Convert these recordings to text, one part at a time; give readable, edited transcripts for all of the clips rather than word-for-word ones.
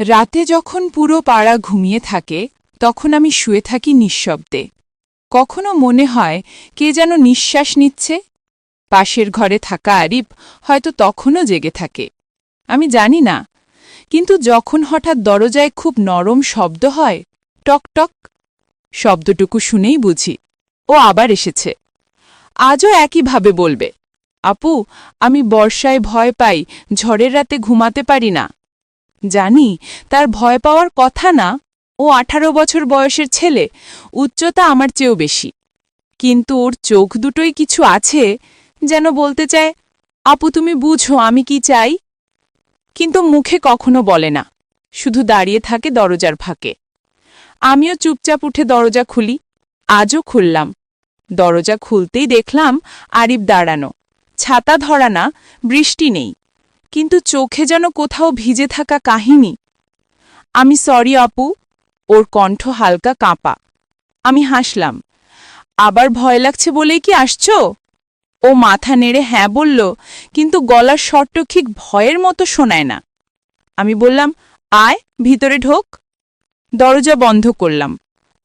রাতে যখন পুরো পাড়া ঘুমিয়ে থাকে তখন আমি শুয়ে থাকি নিঃশব্দে। কখনো মনে হয় কে যেন নিঃশ্বাস নিচ্ছে। পাশের ঘরে থাকা আরিফ হয়তো তখনও জেগে থাকে, আমি জানি না। কিন্তু যখন হঠাৎ দরজায় খুব নরম শব্দ হয়, টক টক, শব্দটুকু শুনেই বুঝি ও আবার এসেছে। আজও একইভাবে বলবে, আপু, আমি বর্ষায় ভয় পাই, ঝড়ের রাতে ঘুমাতে পারি না। জানি তার ভয় পাওয়ার কথা না, ও 18 বছর বয়সের ছেলে, উচ্চতা আমার চেয়েও বেশি। কিন্তু ওর চোখ দুটোই কিছু আছে, যেন বলতে চায়, আপু তুমি বুঝো আমি কি চাই। কিন্তু মুখে কখনো বলে না, শুধু দাঁড়িয়ে থাকে দরজার ফাঁকে। আমিও চুপচাপ উঠে দরজা খুলি। আজও খুললাম। দরজা খুলতেই দেখলাম আরিফ দাঁড়ানো, ছাতা ধরা না, বৃষ্টি নেই, কিন্তু চোখে যেন কোথাও ভিজে থাকা কাহিনী। আমি সরি আপু। ওর কণ্ঠ হালকা কাঁপা। আমি হাসলাম। আবার ভয় লাগছে বলেই কি আসছো? ও মাথা নেড়ে হ্যাঁ বলল, কিন্তু গলার স্বরটা ঠিক ভয়ের মতো শোনায় না। আমি বললাম, আয় ভিতরে ঢোক। দরজা বন্ধ করলাম।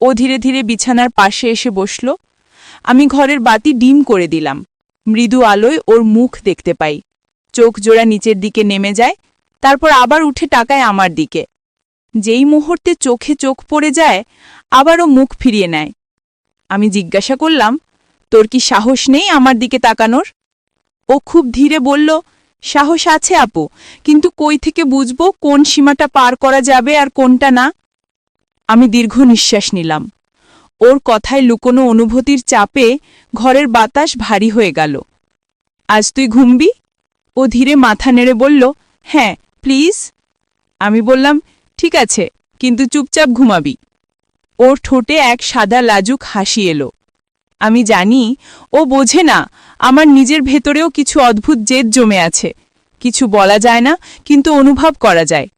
ও ধীরে ধীরে বিছানার পাশে এসে বসল। আমি ঘরের বাতি ডিম করে দিলাম। মৃদু আলোয় ওর মুখ দেখতে পাই। চোখ জোড়া নিচের দিকে নেমে যায়, তারপর আবার উঠে তাকায় আমার দিকে। যেই মুহূর্তে চোখে চোখ পড়ে যায়, আবারও মুখ ফিরিয়ে নেয়। আমি জিজ্ঞাসা করলাম, তোর কি সাহস নেই আমার দিকে তাকানোর? ও খুব ধীরে বলল, সাহস আছে আপু, কিন্তু কই থেকে বুঝবো কোন সীমাটা পার করা যাবে আর কোনটা না? আমি দীর্ঘ নিঃশ্বাস নিলাম। ওর কথায় লুকোনো অনুভূতির চাপে ঘরের বাতাস ভারী হয়ে গেল। আজ তুই ঘুমবি? ও ধীরে মাথা নেড়ে বলল, হ্যাঁ প্লিজ। আমি বললাম, ঠিক আছে, কিন্তু চুপচাপ ঘুমাবি। ওর ঠোঁটে এক সাদা লাজুক হাসি এলো। আমি জানি ও বোঝে না আমার নিজের ভেতরেও কিছু অদ্ভুত জেদ জমে আছে। কিছু বলা যায় না, কিন্তু অনুভব করা যায়।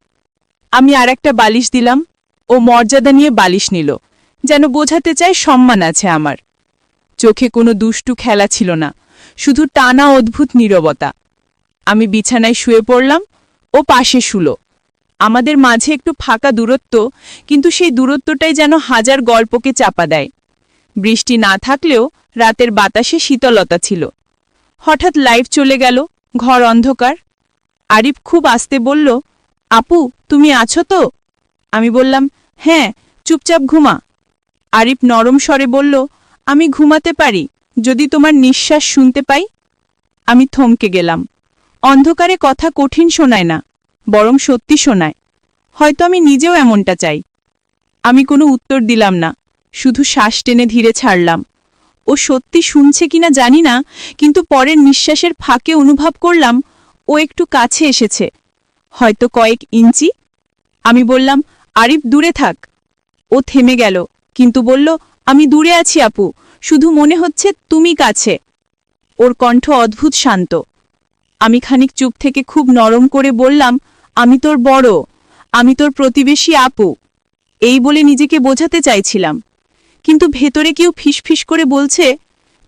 আমি আর একটা বালিশ দিলাম। ও মর্যাদা নিয়ে বালিশ নিল, যেন বোঝাতে চায় সম্মান আছে আমার। চোখে কোনো দুষ্টু খেলা ছিল না, শুধু টানা অদ্ভুত নীরবতা। আমি বিছানায় শুয়ে পড়লাম। ও পাশে শুলো। আমাদের মাঝে একটু ফাঁকা দূরত্ব, কিন্তু সেই দূরত্বটাই যেন হাজার গল্পকে চাপা দেয়। বৃষ্টি না থাকলেও রাতের বাতাসে শীতলতা ছিল। হঠাৎ লাইট চলে গেল, ঘর অন্ধকার। আরিফ খুব আস্তে বলল, আপু তুমি আছো তো? আমি বললাম, হ্যাঁ, চুপচাপ ঘুমা। আরিফ নরম স্বরে বলল, আমি ঘুমাতে পারি যদি তোমার নিঃশ্বাস শুনতে পাই। আমি থমকে গেলাম। অন্ধকারে কথা কঠিন শোনায় না, বরং সত্যি শোনায়। হয়তো আমি নিজেও এমনটা চাই। আমি কোনো উত্তর দিলাম না, শুধু শ্বাস টেনে ধীরে ছাড়লাম। ও সত্যি শুনছে কিনা জানি না, কিন্তু পরের নিঃশ্বাসের ফাঁকে অনুভব করলাম ও একটু কাছে এসেছে, হয়তো কয়েক ইঞ্চি। আমি বললাম, আরিফ দূরে থাক। ও থেমে গেল, কিন্তু বলল, আমি দূরে আছি আপু, শুধু মনে হচ্ছে তুমি কাছে। ওর কণ্ঠ অদ্ভুত শান্ত। আমি খানিক চুপ থেকে খুব নরম করে বললাম, আমি তোর বড়, আমি তোর প্রতিবেশী আপু। এই বলে নিজেকে বোঝাতে চাইছিলাম, কিন্তু ভেতরে কেউ ফিসফিস করে বলছে,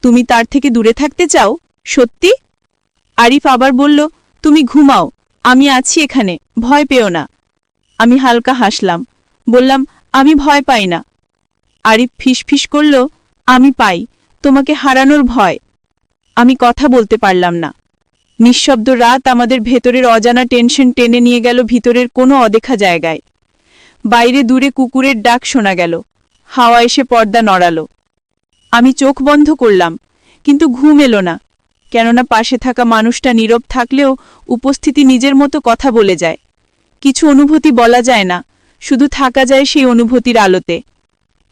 তুমি তার থেকে দূরে থাকতে চাও? সত্যি? আরিফ আবার বলল, তুমি ঘুমাও, আমি আছি এখানে, ভয় পেও না। আমি হালকা হাসলাম, বললাম, আমি ভয় পাই না। আরিফ ফিসফিস করল, আমি পাই, তোমাকে হারানোর ভয়। আমি কথা বলতে পারলাম না। নিঃশব্দ রাত আমাদের ভেতরের অজানা টেনশন টেনে নিয়ে গেল ভিতরের কোনো অদেখা জায়গায়। বাইরে দূরে কুকুরের ডাক শোনা গেল, হাওয়া এসে পর্দা নড়ালো। আমি চোখ বন্ধ করলাম, কিন্তু ঘুম এলো না, কেননা পাশে থাকা মানুষটা নীরব থাকলেও উপস্থিতি নিজের মতো কথা বলে যায়। কিছু অনুভূতি বলা যায় না, শুধু থাকা যায় সেই অনুভূতির আলোতে।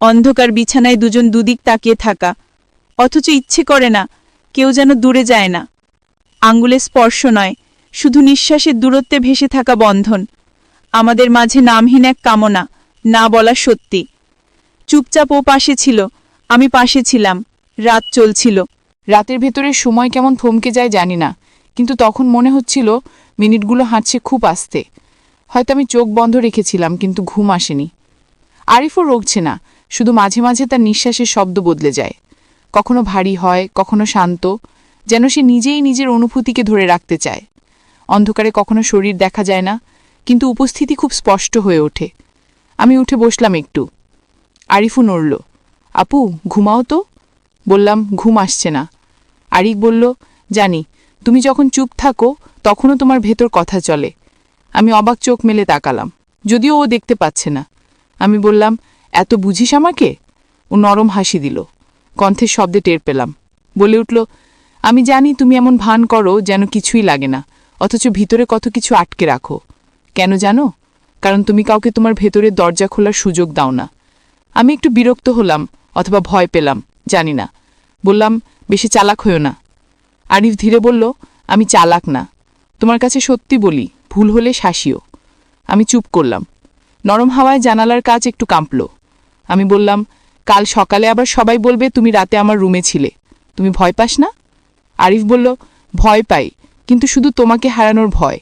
অন্ধকার বিছানায় দুজন দুদিক তাকিয়ে থাকা, অথচ ইচ্ছে করে না, কেউ যেন দূরে যায় না। আঙ্গুলে স্পর্শ নয়, শুধু নিঃশ্বাসের দূরত্বে ভেসে থাকা বন্ধন। আমাদের মাঝে নামহীন এক কামনা, না বলা সত্যি। চুপচাপ ও পাশে ছিল, আমি পাশে ছিলাম। রাত চলছিল। রাতের ভেতরে সময় কেমন থমকে যায় জানি না, কিন্তু তখন মনে হচ্ছিল মিনিটগুলো হাঁটছে খুব আস্তে। হয়তো আমি চোখ বন্ধ রেখেছিলাম, কিন্তু ঘুম আসেনি। আরিফও রোগছে না, শুধু মাঝে মাঝে তার নিঃশ্বাসের শব্দ বদলে যায়। কখনো ভারী হয়, কখনো শান্ত, যেন সে নিজেই নিজের অনুভূতিকে ধরে রাখতে চায়। অন্ধকারে কখনো শরীর দেখা যায় না, কিন্তু উপস্থিতি খুব স্পষ্ট হয়ে ওঠে। আমি উঠে বসলাম একটু। আরিফও নড়ল। আপু, ঘুমাও তো। বললাম, ঘুম আসছে না। আরিফ বলল, জানি, তুমি যখন চুপ থাকো তখনও তোমার ভেতর কথা চলে। আমি অবাক চোখ মেলে তাকালাম, যদিও ও দেখতে পাচ্ছে না। আমি বললাম, এত বুঝিস আমাকে? ও নরম হাসি দিল। কণ্ঠের শব্দে টের পেলাম। বলে উঠল, আমি জানি তুমি এমন ভান করো যেন কিছুই লাগে না, অথচ ভিতরে কত কিছু আটকে রাখো। কেন জানো? কারণ তুমি কাউকে তোমার ভেতরের দরজা খোলার সুযোগ দাও না। আমি একটু বিরক্ত হলাম, অথবা ভয় পেলাম, জানি না। বললাম, বেশি চালাক হইও না। আরিফ ধীরে বলল, আমি চালাক না, তোমার কাছে সত্যি বলি, ভুল হলে শাসিও। আমি চুপ করলাম। নরম হাওয়ায় জানালার কাজ একটু কাঁপল। আমি বললাম, কাল সকালে আবার সবাই বলবে তুমি রাতে আমার রুমে ছিলে। তুমি ভয় পাস না? আরিফ বলল, ভয় পাই, কিন্তু শুধু তোমাকে হারানোর ভয়।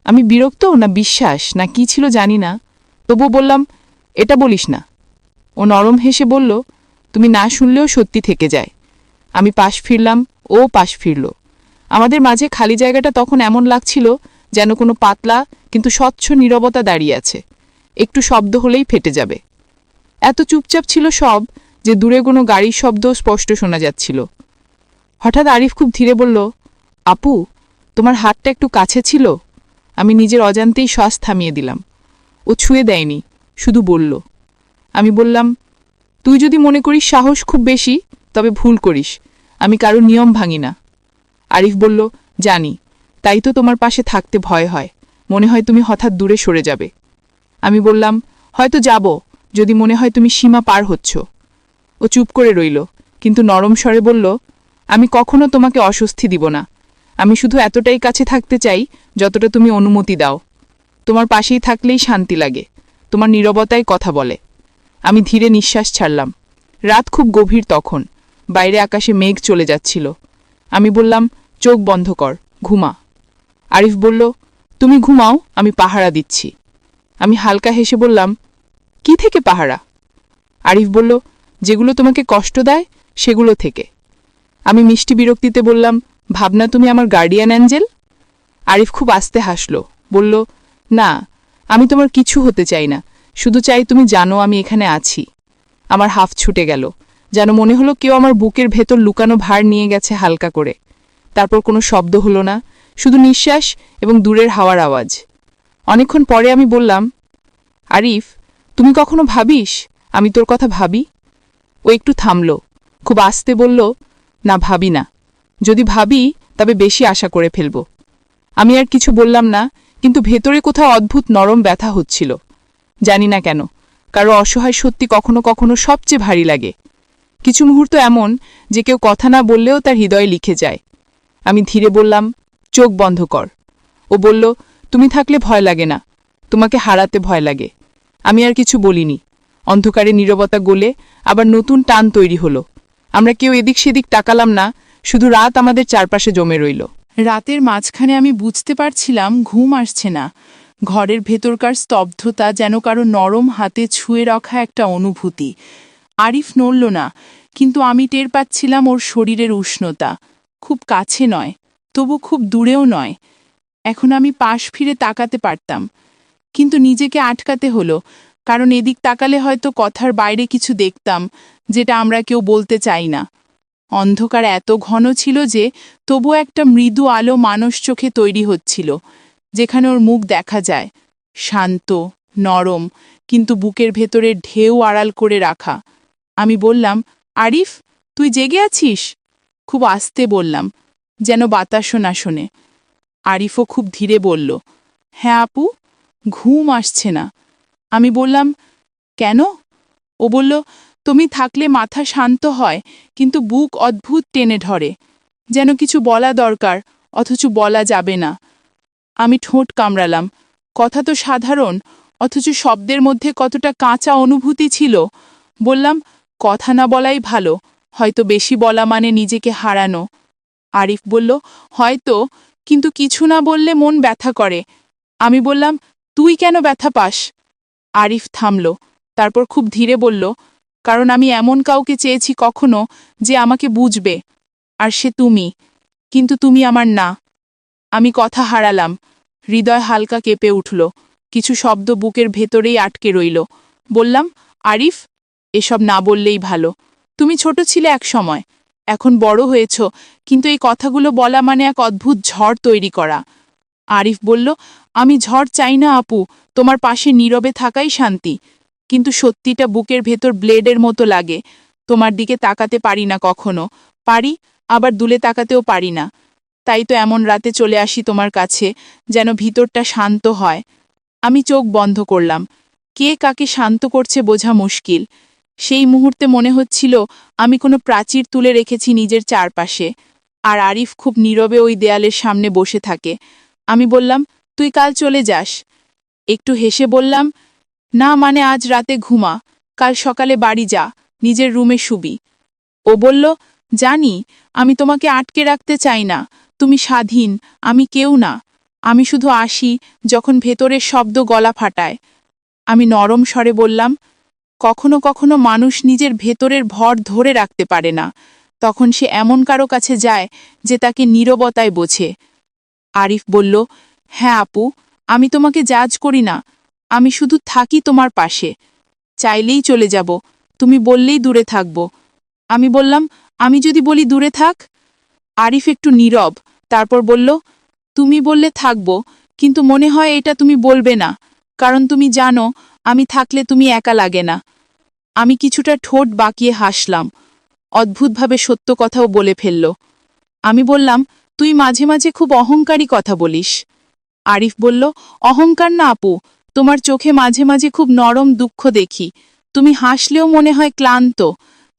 আমি বিরক্ত না বিশ্বাস না কি ছিল জানি না, তবু বললাম, এটা বলিস না। ও নরম হেসে বলল, তুমি না শুনলেও সত্যি থেকে যায়। আমি পাশ ফিরলাম, ও পাশ ফিরল। আমাদের মাঝে খালি জায়গাটা তখন এমন লাগছিল যেন কোনো পাতলা কিন্তু স্বচ্ছ নীরবতা দাঁড়িয়ে আছে, একটু শব্দ হলেই ফেটে যাবে। এত চুপচাপ ছিল সব যে দূরে কোনো গাড়ির শব্দ স্পষ্ট শোনা যাচ্ছিল। হঠাৎ আরিফ খুব ধীরে বলল, আপু, তোমার হাতটা একটু কাছে ছিল। আমি নিজের অজান্তেই শ্বাস থামিয়ে দিলাম। ও ছুঁয়ে দেয়নি, শুধু বলল। আমি বললাম, তুই যদি মনে করিস সাহস খুব বেশি, তবে ভুল করিস। আমি কারো নিয়ম ভাঙি না। আরিফ বলল, জানি, তাই তো তোমার পাশে থাকতে ভয় হয়, মনে হয় তুমি হঠাৎ দূরে সরে যাবে। আমি বললাম, হয়তো যাব, যদি মনে হয় তুমি সীমা পার হচ্ছ। ও চুপ করে রইল, কিন্তু নরম স্বরে বলল, আমি কখনো তোমাকে অস্বস্তি দিব না। আমি শুধু এতটাই কাছে থাকতে চাই যতটা তুমি অনুমতি দাও। তোমার পাশেই থাকলেই শান্তি লাগে, তোমার নীরবতায় কথা বলে। আমি ধীরে নিঃশ্বাস ছাড়লাম। রাত খুব গভীর তখন, বাইরে আকাশে মেঘ চলে যাচ্ছিল। আমি বললাম, চোখ বন্ধ কর, ঘুমা। আরিফ বলল, তুমি ঘুমাও, আমি পাহারা দিচ্ছি। আমি হালকা হেসে বললাম, কি থেকে পাহারা? আরিফ বলল, যেগুলো তোমাকে কষ্ট দেয় সেগুলো থেকে। আমি মিষ্টি বিরক্তিতে বললাম, ভাবনা তুমি আমার গার্ডিয়ান অ্যাঞ্জেল? আরিফ খুব আস্তে হাসল, বলল, না, আমি তোমার কিছু হতে চাই না, শুধু চাই তুমি জানো আমি এখানে আছি। আমার হাফ ছুটে গেল, যেন মনে হলো কেউ আমার বুকের ভেতর লুকানো ভার নিয়ে গেছে হালকা করে। তারপর কোনো শব্দ হলো না, শুধু নিঃশ্বাস এবং দূরের হাওয়ার আওয়াজ। অনেকক্ষণ পরে আমি বললাম, আরিফ, তুমি কখনো ভাবিস আমি তোর কথা ভাবি? ও একটু থামল, খুব আস্তে বলল, না, ভাবি না। যদি ভাবি তবে বেশি আশা করে ফেলব। আমি আর কিছু বললাম না, কিন্তু ভেতরে কোথাও অদ্ভুত নরম ব্যথা হচ্ছিল। জানি না কেন, কারো অসহায় সত্যি কখনো কখনো সবচেয়ে ভারী লাগে। কিছু মুহূর্ত এমন যে কেউ কথা না বললেও তার হৃদয়ে লিখে যায়। আমি ধীরে বললাম, চোখ বন্ধ কর। ও বলল, তুমি থাকলে ভয় লাগে না, তোমাকে হারাতে ভয় লাগে। আমি আর কিছু বলিনি। অন্ধকারে নীরবতা গলে আবার নতুন টান তৈরি হলো। আমরা কেউ এদিক সেদিক তাকালাম না, শুধু রাত আমাদের চারপাশে জমে রইল। রাতের মাঝখানে আমি বুঝতে পারছিলাম ঘুম আসছে না। ঘরের ভেতরকার স্তব্ধতা যেন কারো নরম হাতে ছুঁয়ে রাখা একটা অনুভূতি। আরিফ নড়ল না, কিন্তু আমি টের পাচ্ছিলাম ওর শরীরের উষ্ণতা। খুব কাছে নয়, তবু খুব দূরেও নয়। এখন আমি পাশ ফিরে তাকাতে পারতাম, কিন্তু নিজেকে আটকাতে হলো, কারণ এদিক তাকালে হয়তো কথার বাইরে কিছু দেখতাম যেটা আমরা কেউ বলতে চাই না। অন্ধকার এত ঘন ছিল যে তবু একটা মৃদু আলো মানুষ চোখে তৈরি হচ্ছিল, যেখানে ওর মুখ দেখা যায়, শান্ত, নরম, কিন্তু বুকের ভেতরে ঢেউ আড়াল করে রাখা। আমি বললাম, আরিফ, তুই জেগে আছিস? খুব আস্তে বললাম, যেন বাতাসও না শোনে। আরিফও খুব ধীরে বলল, হ্যাঁ আপু, ঘুম আসছে না। আমি বললাম, কেন? ও বলল, তুমি থাকলে মাথা শান্ত হয়, কিন্তু বুক অদ্ভুত টেনে ধরে, যেন কিছু বলা দরকার অথচ বলা যাবে না। আমি ঠোঁট কামড়ালাম। কথা তো সাধারণ, অথচ শব্দের মধ্যে কতটা কাঁচা অনুভূতি ছিল। বললাম, কথা না বলাই ভালো, হয়তো বেশি বলা মানে নিজেকে হারানো। আরিফ বলল, হয়তো, কিন্তু কিছু না বললে মন ব্যথা করে। আমি বললাম, তুই কেন ব্যথা পাস? আরিফ থামল, তারপর খুব ধীরে বলল, কারণ আমি এমন কাউকে চেয়েছি কখনো যে আমাকে বুঝবে, আর সে তুমি, কিন্তু তুমি আমার না। আমি কথা হারালাম, হৃদয় হালকা কেঁপে উঠল, কিছু শব্দ বুকের ভেতরেই আটকে রইল। বললাম, আরিফ, এসব না বললেই ভালো। তুমি ছোট ছিলে এক সময়, এখন বড় হয়েছ, কিন্তু এই কথাগুলো বলা মানে এক অদ্ভুত ঝড় তৈরি করা। আরিফ বলল, আমি ঝড় চাই না আপু, তোমার পাশে নীরবে থাকাই শান্তি। কিন্তু সত্যিটা বুকের ভেতর ব্লেডের মতো লাগে। তোমার দিকে তাকাতে পারি না কখনো, পারি আবার দূলে তাকাতেও পারি না। তাই তো এমন রাতে চলে আসি তোমার কাছে, যেন ভিতরটা শান্ত হয়। আমি চোখ বন্ধ করলাম। কে কাকে শান্ত করছে বোঝা মুশকিল। সেই মুহূর্তে মনে হচ্ছিল আমি কোনো প্রাচীর তুলে রেখেছি নিজের চারপাশে, আর আরিফ খুব নীরবে ওই দেয়ালের সামনে বসে থাকে। আমি বললাম, তুই কাল চলে যাস? একটু হেসে বললাম, না মানে আজ রাতে ঘুমা, কাল সকালে বাড়ি যা, নিজের রুমে শুবি। ও বলল, জানি, আমি তোমাকে আটকে রাখতে চাই না, তুমি স্বাধীন, আমি কেউ না। আমি শুধু আসি যখন ভেতরের শব্দ গলা ফাটায়। আমি নরম স্বরে বললাম, কখনো কখনো মানুষ নিজের ভেতরের ভর ধরে রাখতে পারে না, তখন সে এমন কারো কাছে যায় যে তাকে নীরবতায় বোঝে। আরিফ বলল, হ্যাঁ আপু, আমি তোমাকে জাজ করি না, আমি শুধু থাকি তোমার পাশে। চাইলেই চলে যাব, তুমি বললেই দূরে থাকব। আমি বললাম, আমি যদি বলি দূরে থাক? আরিফ একটু নীরব, তারপর বলল, তুমি বললে থাকব, কিন্তু মনে হয় এটা তুমি বলবে না, কারণ তুমি জানো আমি থাকলে তুমি একা লাগে না। আমি কিছুটা ঠোঁট বাঁকিয়ে হাসলাম। অদ্ভুতভাবে সত্য কথাও বলে ফেলল। আমি বললাম, তুই মাঝে মাঝে খুব অহংকারী কথা বলিস। আরিফ বলল, অহংকার না আপু, তোমার চোখে মাঝে মাঝে খুব নরম দুঃখ দেখি। তুমি হাসলেও মনে হয় ক্লান্ত,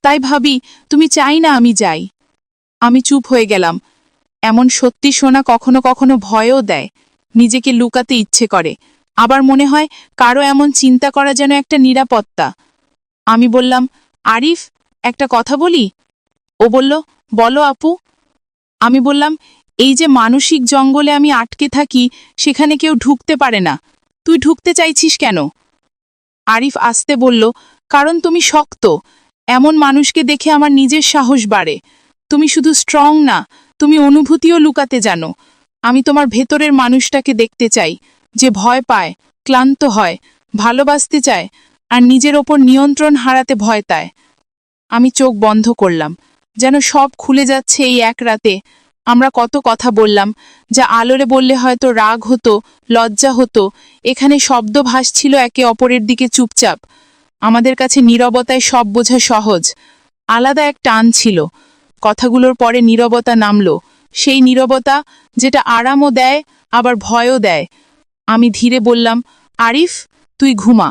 তাই ভাবি তুমি চাই না আমি যাই। আমি চুপ হয়ে গেলাম। এমন সত্যি শোনা কখনো কখনো ভয়ও দেয়। নিজেকে লুকাতে ইচ্ছে করে, আবার মনে হয় কারো এমন চিন্তা করা যেন একটা নিরাপত্তা। আমি বললাম, আরিফ, একটা কথা বলি? ও বলল, বলো আপু। আমি বললাম, এই যে মানসিক জঙ্গলে আমি আটকে থাকি, সেখানে কেউ ঢুকতে পারে না, তুই ঢুকতে চাইছিস কেন? আরিফ আস্তে বলল, কারণ তুমি শক্ত। এমন মানুষকে দেখে আমার নিজের সাহস বাড়ে। তুমি শুধু স্ট্রং না, তুমি অনুভূতিও লুকাতে জানো। আমি তোমার ভেতরের মানুষটাকে দেখতে চাই, যে ভয় পায়, ক্লান্ত হয়, ভালোবাসতে চায়, আর নিজের ওপর নিয়ন্ত্রণ হারাতে ভয় পায়। আমি চোখ বন্ধ করলাম, যেন সব খুলে যাচ্ছে এই এক রাতে। আমরা কত কথা বললাম, যা আলোরে বললে হয়তো রাগ হতো, লজ্জা হতো, এখানে শব্দ ভাসছিল একে অপরের দিকে চুপচাপ। আমাদের কাছে নীরবতায় সব বোঝা সহজ। আলাদা এক টান ছিল। কথাগুলোর পরে নীরবতা নামল, সেই নীরবতা যেটা আরামও দেয় আবার ভয়ও দেয়। আমি ধীরে বললাম, আরিফ, তুই ঘুমা।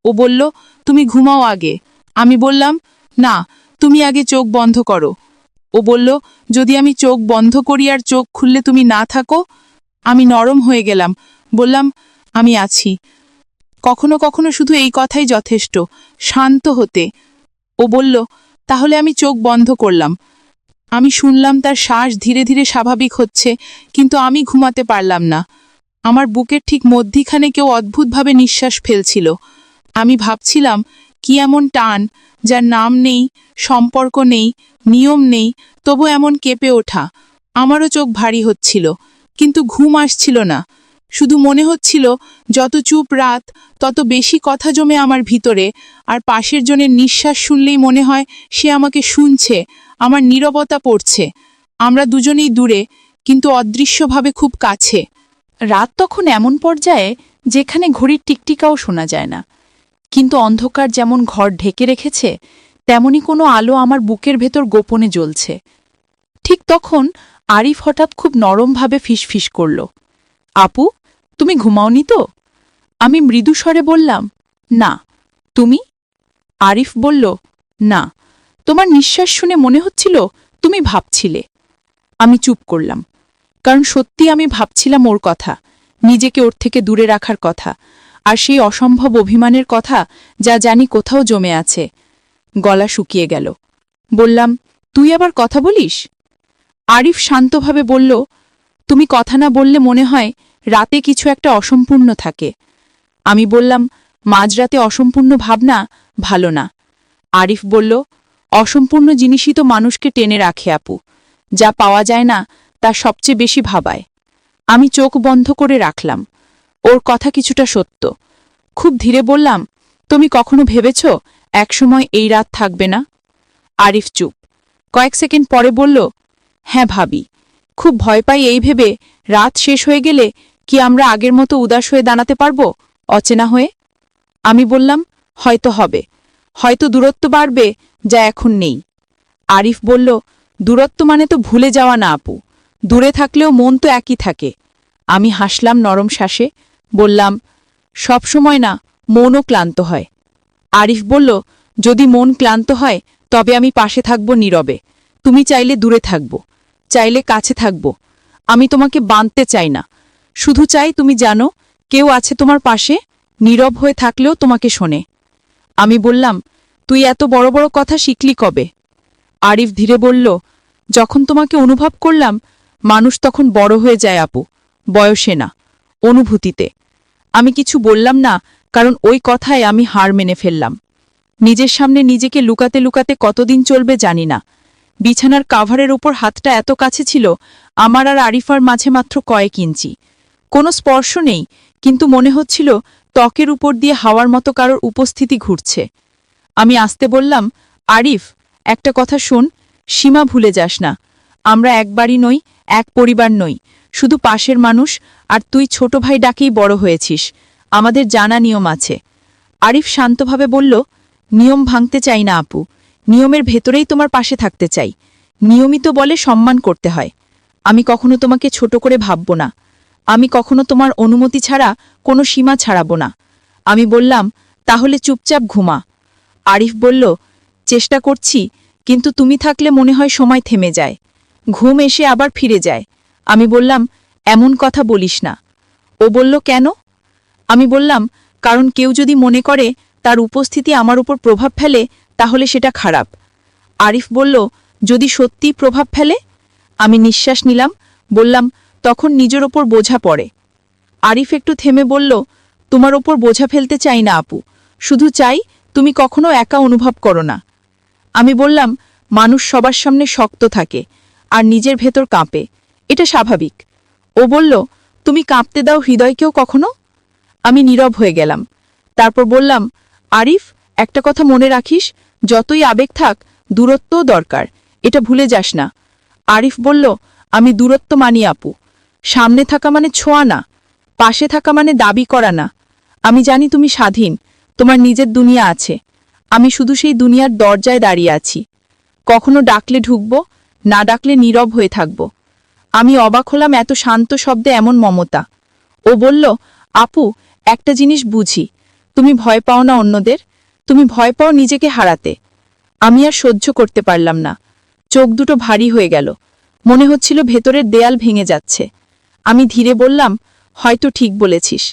ও বলল, তুমি ঘুমাও আগে। আমি বললাম, না, তুমি আগে চোখ বন্ধ করো। ও বলল, যদি আমি চোখ বন্ধ করি আর চোখ খুললে তুমি না থাকো? আমি নরম হয়ে গেলাম, বললাম, আমি আছি। কখনো কখনো শুধু এই কথাই যথেষ্ট, শান্ত হতে। ও বলল, তাহলে আমি চোখ বন্ধ করলাম। আমি শুনলাম তার শ্বাস ধীরে ধীরে স্বাভাবিক হচ্ছে, কিন্তু আমি ঘুমাতে পারলাম না। আমার বুকের ঠিক মধ্যিখানে কেউ অদ্ভুতভাবে নিঃশ্বাস ফেলছিল। আমি ভাবছিলাম, কি এমন টান, যার নাম নেই, সম্পর্ক নেই, নিয়ম নেই, তবু এমন কেঁপে ওঠা। আমারও চোখ ভারী হচ্ছিল, কিন্তু ঘুম আসছিল না। শুধু মনে হচ্ছিল, যত চুপ রাত, তত বেশি কথা জমে আমার ভিতরে, আর পাশের জনের নিঃশ্বাস শুনলেই মনে হয় সে আমাকে শুনছে, আমার নীরবতা পড়ছে। আমরা দুজনেই দূরে, কিন্তু অদৃশ্যভাবে খুব কাছে। রাত তখন এমন পর্যায়ে যেখানে ঘড়ির টিকটিকাও শোনা যায় না, কিন্তু অন্ধকার যেমন ঘর ঢেকে রেখেছে, তেমনি কোনো আলো আমার বুকের ভেতর গোপনে জ্বলছে। ঠিক তখন আরিফ হঠাৎ খুব নরমভাবে ফিসফিস করল, আপু, তুমি ঘুমাওনি তো? আমি মৃদু স্বরে বললাম, না, তুমি? আরিফ বলল, না, তোমার নিঃশ্বাস শুনে মনে হচ্ছিল তুমি ভাবছিলে। আমি চুপ করলাম, কারণ সত্যি আমি ভাবছিলাম ওর কথা, নিজেকে ওর থেকে দূরে রাখার কথা, আর সেই অসম্ভব অভিমানের কথা যা জানি কোথাও জমে আছে। গলা শুকিয়ে গেল। বললাম, তুই আবার কথা বলিস? আরিফ শান্তভাবে বলল, তুমি কথা না বললে মনে হয় রাতে কিছু একটা অসম্পূর্ণ থাকে। আমি বললাম, মাঝরাতে অসম্পূর্ণ ভাবনা ভালো না। আরিফ বলল, অসম্পূর্ণ জিনিসই তো মানুষকে টেনে রাখে আপু, যা পাওয়া যায় না তা সবচেয়ে বেশি ভাবায়। আমি চোখ বন্ধ করে রাখলাম। ওর কথা কিছুটা সত্য। খুব ধীরে বললাম, তুমি কখনো ভেবেছ একসময় এই রাত থাকবে না? আরিফ চুপ। কয়েক সেকেন্ড পরে বলল, হ্যাঁ ভাবি। খুব ভয় পাই এই ভেবে, রাত শেষ হয়ে গেলে কি আমরা আগের মতো উদাস হয়ে দাঁড়াতে পারব, অচেনা হয়ে? আমি বললাম, হয়তো হবে, হয়তো দূরত্ব বাড়বে, যা এখন নেই। আরিফ বলল, দূরত্ব মানে তো ভুলে যাওয়া না আপু, দূরে থাকলেও মন তো একই থাকে। আমি হাসলাম নরম শ্বাসে, বললাম, সব সময় না, মনও ক্লান্ত হয়। আরিফ বলল, যদি মন ক্লান্ত হয় তবে আমি পাশে থাকব নীরবে। তুমি চাইলে দূরে থাকব, চাইলে কাছে থাকব। আমি তোমাকে বাঁধতে চাই না, শুধু চাই তুমি জানো কেউ আছে তোমার পাশে, নীরব হয়ে থাকলেও তোমাকে শোনে। আমি বললাম, তুই এত বড় বড় কথা শিখলি কবে? আরিফ ধীরে বলল, যখন তোমাকে অনুভব করলাম। মানুষ তখন বড় হয়ে যায় আপু, বয়সে না, অনুভূতিতে। আমি কিছু বললাম না, কারণ ওই কথায় আমি হার মেনে ফেললাম। নিজের সামনে নিজেকে লুকাতে লুকাতে কতদিন চলবে জানি না। বিছানার কাভারের ওপর হাতটা এত কাছে ছিল, আমার আর আরিফার মাঝে মাত্র কয়েক ইঞ্চি। কোনো স্পর্শ নেই, কিন্তু মনে হচ্ছিল ত্বকের উপর দিয়ে হাওয়ার মতো কারোর উপস্থিতি ঘুরছে। আমি আসতে বললাম, আরিফ, একটা কথা শোন, সীমা ভুলে যাস না। আমরা একবারই নই, এক পরিবার নই, শুধু পাশের মানুষ। আর তুই ছোট ভাই ডাকেই বড় হয়েছিস, আমাদের জানা নিয়ম আছে। আরিফ শান্তভাবে বলল, নিয়ম ভাঙতে চাই না আপু, নিয়মের ভেতরেই তোমার পাশে থাকতে চাই। নিয়মিত বলে সম্মান করতে হয়। আমি কখনো তোমাকে ছোট করে ভাবব না, আমি কখনো তোমার অনুমতি ছাড়া কোনো সীমা ছাড়াব না। আমি বললাম, তাহলে চুপচাপ ঘুমা। আরিফ বলল, চেষ্টা করছি, কিন্তু তুমি থাকলে মনে হয় সময় থেমে যায়, ঘুম এসে আবার ফিরে যায়। আমি বললাম, এমন কথা বলিস না। ও বলল, কেন? আমি বললাম, কারণ কেউ যদি মনে করে তার উপস্থিতি আমার উপর প্রভাব ফেলে, তাহলে সেটা খারাপ। আরিফ বলল, যদি সত্যি প্রভাব ফেলে? আমি নিঃশ্বাস নিলাম, বললাম, তখন নিজের ওপর বোঝা পড়ে। আরিফ একটু থেমে বলল, তোমার ওপর বোঝা ফেলতে চাই না আপু, শুধু চাই তুমি কখনো একা অনুভব করো না। আমি বললাম, মানুষ সবার সামনে শক্ত থাকে আর নিজের ভেতর কাঁপে, এটা স্বাভাবিক। ও বলল, তুমি কাঁপতে দাও হৃদয়কেও কখনো? আমি নীরব হয়ে গেলাম। তারপর বললাম, আরিফ, একটা কথা মনে রাখিস, যতই আবেগ থাক, দূরত্বও দরকার, এটা ভুলে যাস না। আরিফ বলল, আমি দূরত্ব মানি আপু, সামনে থাকা মানে ছোঁয়া না, পাশে থাকা মানে দাবি করা না। আমি জানি তুমি স্বাধীন, তোমার নিজের দুনিয়া আছে, আমি শুধু সেই দুনিয়ার দরজায় দাঁড়িয়ে আছি। কখনো ডাকলে ঢুকব, না ডাকলে নীরব হয়ে থাকব। আমি অবাক হলাম এত শান্ত শব্দে এমন মমতা। ও বলল, আপু, একটা জিনিস বুঝি, তুমি ভয় পাও না অন্যদের, তুমি ভয় পাও নিজেকে হারাতে। আমি আর সহ্য করতে পারলাম না, চোখ দুটো ভারী হয়ে গেল, মনে হচ্ছিল ভেতরের দেয়াল ভেঙে যাচ্ছে। আমি ধীরে বললাম, হয়তো ঠিক বলেছিস।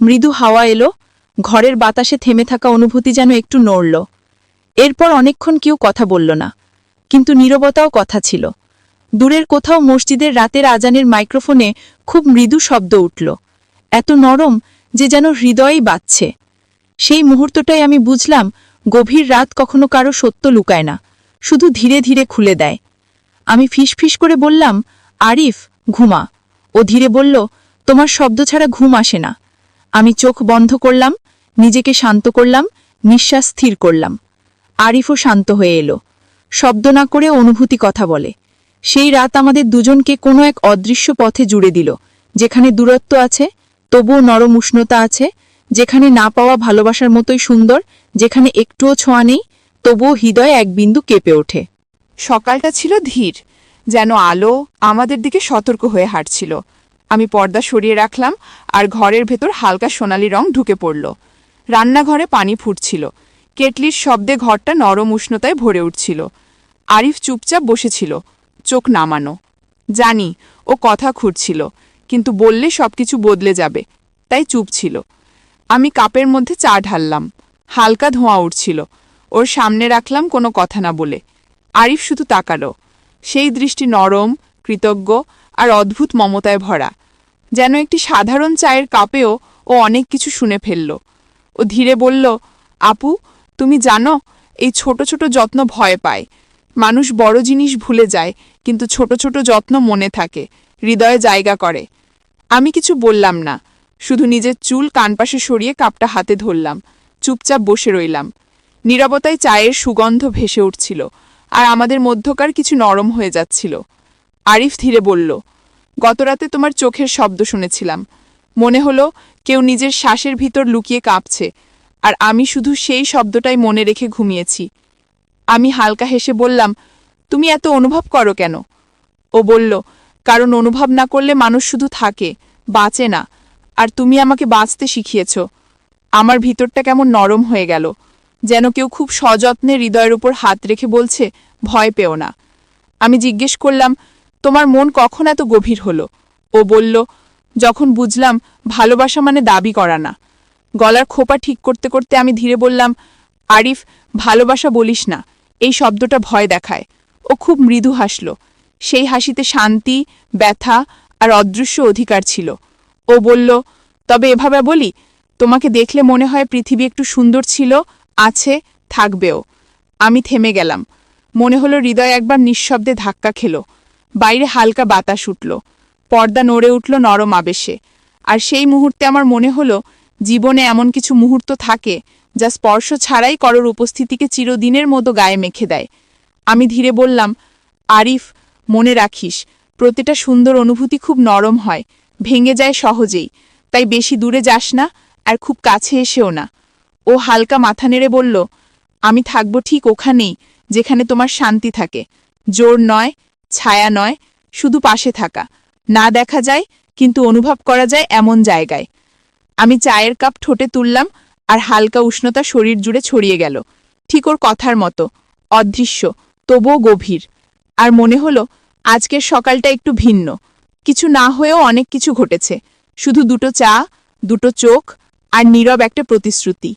মৃদু হাওয়া এলো, ঘরের বাতাসে থেমে থাকা অনুভূতি যেন একটু নড়ল। এরপর অনেকক্ষণ কেউ কথা বলল না, কিন্তু নীরবতাও কথা ছিল। দূরের কোথাও মসজিদের রাতের আজানের মাইক্রোফোনে খুব মৃদু শব্দ উঠল, এত নরম যে যেন হৃদয়েই বাজছে। সেই মুহূর্তটাই আমি বুঝলাম, গভীর রাত কখনো কারো সত্য লুকায় না, শুধু ধীরে ধীরে খুলে দেয়। আমি ফিসফিস করে বললাম, আরিফ, ঘুমা। ও ধীরে বলল, তোমার শব্দ ছাড়া ঘুম আসে না। আমি চোখ বন্ধ করলাম, নিজেকে শান্ত করলাম, নিঃশ্বাস স্থির করলাম। আরিফও শান্ত হয়ে এলো, শব্দ না করে অনুভূতি কথা বলে। সেই রাত আমাদের দুজনকে কোনো এক অদৃশ্য পথে জুড়ে দিল, যেখানে দূরত্ব আছে তবুও নরম উষ্ণতা আছে, যেখানে না পাওয়া ভালোবাসার মতোই সুন্দর, যেখানে একটুও ছোঁয়া নেই তবুও হৃদয়ে এক বিন্দু কেঁপে ওঠে। সকালটা ছিল ধীর, যেন আলো আমাদের দিকে সতর্ক হয়ে হাঁটছিল। আমি পর্দা সরিয়ে রাখলাম, আর ঘরের ভেতর হালকা সোনালি রং ঢুকে পড়ল। রান্নাঘরে পানি ফুটছিল, কেটলির শব্দে ঘরটা নরম উষ্ণতায় ভরে উঠছিল। আরিফ চুপচাপ বসেছিল, চোখ নামানো। জানি ও কথা খুঁড়ছিল, কিন্তু বললে সবকিছু বদলে যাবে, তাই চুপ ছিল। আমি কাপের মধ্যে চা ঢাললাম, হালকা ধোঁয়া উঠছিল। ওর সামনে রাখলাম কোনো কথা না বলে। আরিফ শুধু তাকালো, সেই দৃষ্টি নরম, কৃতজ্ঞ আর অদ্ভুত মমতায় ভরা, যেন একটি সাধারণ চায়ের কাপেও ও অনেক কিছু শুনে ফেলল। ও ধীরে বলল, আপু, তুমি জানো, এই ছোট ছোট যত্ন ভয় পায়। মানুষ বড় জিনিস ভুলে যায়, কিন্তু ছোট ছোট যত্ন মনে থাকে, হৃদয়ে জায়গা করে। আমি কিছু বললাম না, শুধু নিজের চুল কানপাশে সরিয়ে কাপটা হাতে ধরলাম, চুপচাপ বসে রইলাম। নীরবতায় চায়ের সুগন্ধ ভেসে উঠছিল, আর আমাদের মধ্যকার কিছু নরম হয়ে যাচ্ছিল। আরিফ ধীরে বলল, গতরাতে তোমার চোখের শব্দ শুনেছিলাম। মনে হলো কেউ নিজের শ্বাসের ভিতর লুকিয়ে কাঁপছে, আর আমি শুধু সেই শব্দটাই মনে রেখে ঘুমিয়েছি। আমি হালকা হেসে বললাম, তুমি এত অনুভব করো কেন? ও বলল, কারণ অনুভব না করলে মানুষ শুধু থাকে, বাঁচে না, আর তুমি আমাকে বাঁচতে শিখিয়েছ। আমার ভিতরটা কেমন নরম হয়ে গেল, যেন কেউ খুব সযত্নে হৃদয়ের উপর হাত রেখে বলছে, ভয় পেও না। আমি জিজ্ঞেস করলাম, তোমার মন কখন এত গভীর হলো? ও বলল, যখন বুঝলাম ভালোবাসা মানে দাবি করা না। গলার খোপা ঠিক করতে করতে আমি ধীরে বললাম, আরিফ, ভালোবাসা বলিস না, এই শব্দটা ভয় দেখায়। ও খুব মৃদু হাসল, সেই হাসিতে শান্তি, ব্যথা আর অদৃশ্য অধিকার ছিল। ও বলল, তবে এভাবে বলি, তোমাকে দেখলে মনে হয় পৃথিবী একটু সুন্দর ছিল, আছে, থাকবেও। আমি থেমে গেলাম। মনে হলো হৃদয় একবার নিঃশব্দে ধাক্কা খেল। বাইরে হালকা বাতাস উঠল, পর্দা নড়ে উঠল নরম আবেশে। আর সেই মুহূর্তে আমার মনে হলো, জীবনে এমন কিছু মুহূর্ত থাকে যা স্পর্শ ছাড়াই কারোর উপস্থিতিকে চিরদিনের মতো গায়ে মেখে দেয়। আমি ধীরে বললাম, আরিফ, মনে রাখিস, প্রতিটা সুন্দর অনুভূতি খুব নরম হয়, ভেঙে যায় সহজেই। তাই বেশি দূরে যাস না, আর খুব কাছে এসেও না। ও হালকা মাথা নেড়ে বলল, আমি থাকব ঠিক ওখানেই, যেখানে তোমার শান্তি থাকে। জোর নয়, ছায়া নয়, শুধু পাশে থাকা। না দেখা যায়, কিন্তু অনুভব করা যায় এমন জায়গায়। আমি চায়ের কাপ ঠোঁটে তুললাম, আর হালকা উষ্ণতা শরীর জুড়ে ছড়িয়ে গেল, ঠিক ওর কথার মতো, অদৃশ্য, তবুও গভীর। আর মনে হলো, আজকের সকালটা একটু ভিন্ন। কিছু না হয়েও অনেক কিছু ঘটেছে, শুধু দুটো চা, দুটো চোখ, আর নীরব একটা প্রতিশ্রুতি।